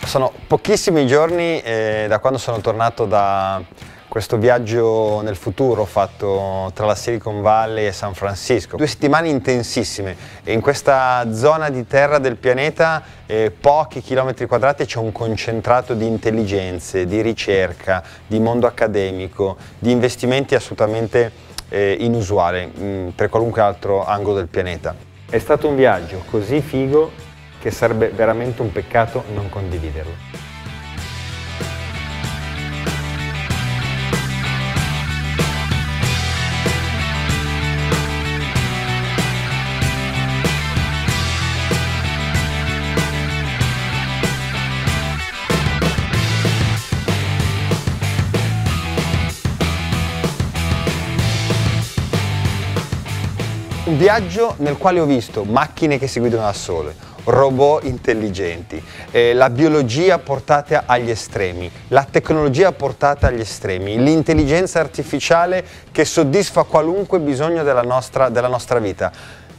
Sono pochissimi giorni da quando sono tornato da questo viaggio nel futuro fatto tra la Silicon Valley e San Francisco. 2 settimane intensissime e in questa zona di terra del pianeta, pochi chilometri quadrati, c'è un concentrato di intelligenze, di ricerca, di mondo accademico, di investimenti assolutamente inusuale per qualunque altro angolo del pianeta. È stato un viaggio così figo che sarebbe veramente un peccato non condividerlo. Un viaggio nel quale ho visto macchine che si guidano da sole, robot intelligenti, la biologia portata agli estremi, la tecnologia portata agli estremi, l'intelligenza artificiale che soddisfa qualunque bisogno della nostra vita.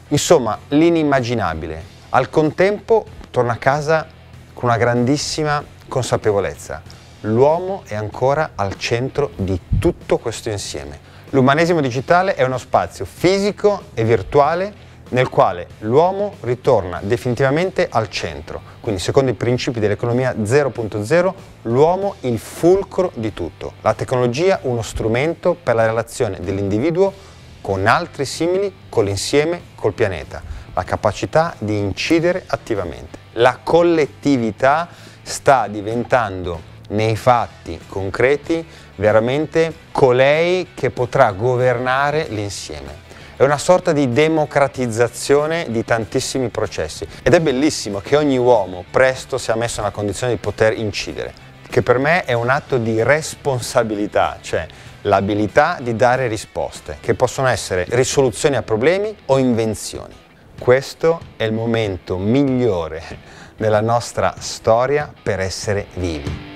Insomma, l'inimmaginabile. Al contempo torno a casa con una grandissima consapevolezza. L'uomo è ancora al centro di tutto questo insieme. L'umanesimo digitale è uno spazio fisico e virtuale nel quale l'uomo ritorna definitivamente al centro. Quindi, secondo i principi dell'economia 0.0, l'uomo il fulcro di tutto. La tecnologia uno strumento per la relazione dell'individuo con altri simili, con l'insieme, col pianeta. La capacità di incidere attivamente. La collettività sta diventando nei fatti concreti veramente colei che potrà governare l'insieme. È una sorta di democratizzazione di tantissimi processi ed è bellissimo che ogni uomo presto sia messo nella condizione di poter incidere, che per me è un atto di responsabilità, cioè l'abilità di dare risposte, che possono essere risoluzioni a problemi o invenzioni. Questo è il momento migliore della nostra storia per essere vivi.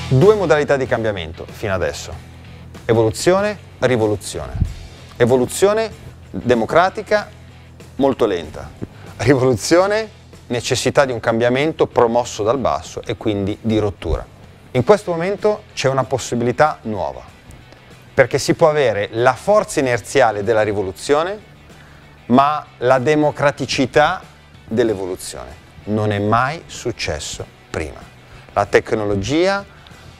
Due modalità di cambiamento fino adesso: evoluzione, rivoluzione. Evoluzione democratica, molto lenta. Rivoluzione, necessità di un cambiamento promosso dal basso e quindi di rottura. In questo momento c'è una possibilità nuova, perché si può avere la forza inerziale della rivoluzione, ma la democraticità dell'evoluzione. Non è mai successo prima. La tecnologia,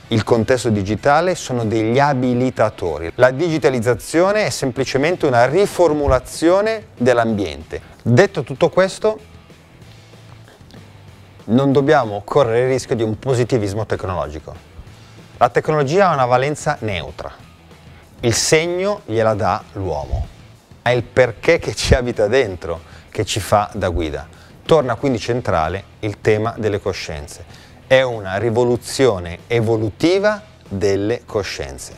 il contesto digitale sono degli abilitatori. La digitalizzazione è semplicemente una riformulazione dell'ambiente. Detto tutto questo, non dobbiamo correre il rischio di un positivismo tecnologico. La tecnologia ha una valenza neutra. Il segno gliela dà l'uomo. È il perché che ci abita dentro che ci fa da guida. Torna quindi centrale il tema delle coscienze. È una rivoluzione evolutiva delle coscienze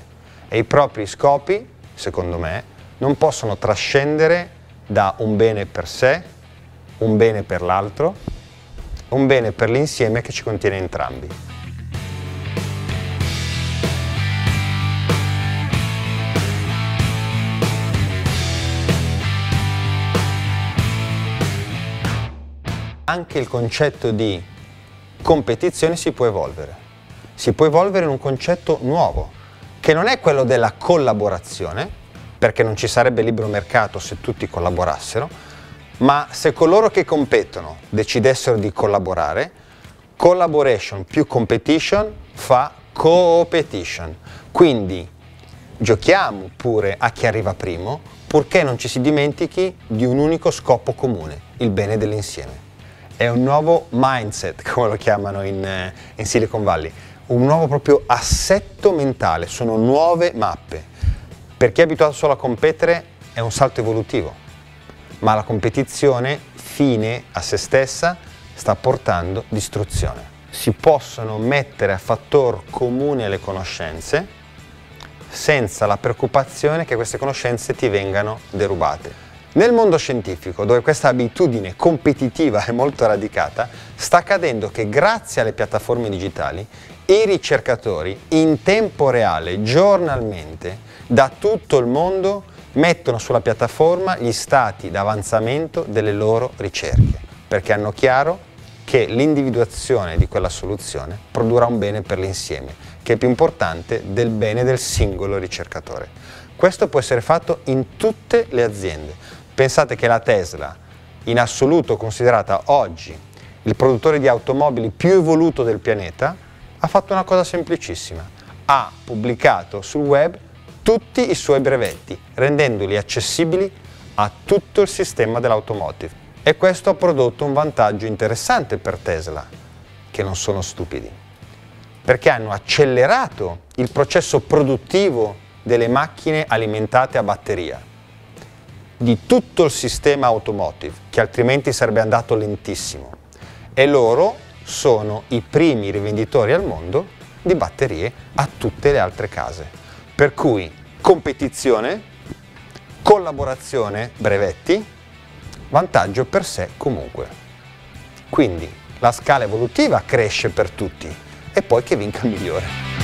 e i propri scopi, secondo me, non possono trascendere da un bene per sé, un bene per l'altro, un bene per l'insieme che ci contiene entrambi. Anche il concetto di competizione si può evolvere in un concetto nuovo, che non è quello della collaborazione, perché non ci sarebbe libero mercato se tutti collaborassero, ma se coloro che competono decidessero di collaborare, collaboration più competition fa co-opetition. Quindi giochiamo pure a chi arriva primo, purché non ci si dimentichi di un unico scopo comune, il bene dell'insieme. È un nuovo mindset, come lo chiamano in Silicon Valley, un nuovo proprio assetto mentale, sono nuove mappe. Per chi è abituato solo a competere è un salto evolutivo, ma la competizione, fine a se stessa, sta portando distruzione. Si possono mettere a fattor comune le conoscenze senza la preoccupazione che queste conoscenze ti vengano derubate. Nel mondo scientifico, dove questa abitudine competitiva è molto radicata, sta accadendo che grazie alle piattaforme digitali i ricercatori in tempo reale, giornalmente, da tutto il mondo, mettono sulla piattaforma gli stati d'avanzamento delle loro ricerche, perché hanno chiaro che l'individuazione di quella soluzione produrrà un bene per l'insieme, che è più importante del bene del singolo ricercatore. Questo può essere fatto in tutte le aziende. Pensate che la Tesla, in assoluto considerata oggi il produttore di automobili più evoluto del pianeta, ha fatto una cosa semplicissima. Ha pubblicato sul web tutti i suoi brevetti, rendendoli accessibili a tutto il sistema dell'automotive. E questo ha prodotto un vantaggio interessante per Tesla, che non sono stupidi, perché hanno accelerato il processo produttivo delle macchine alimentate a batteria, di tutto il sistema automotive, che altrimenti sarebbe andato lentissimo. E loro sono i primi rivenditori al mondo di batterie a tutte le altre case. Per cui competizione, collaborazione, brevetti, vantaggio per sé comunque. Quindi la scala evolutiva cresce per tutti e poi che vinca il migliore.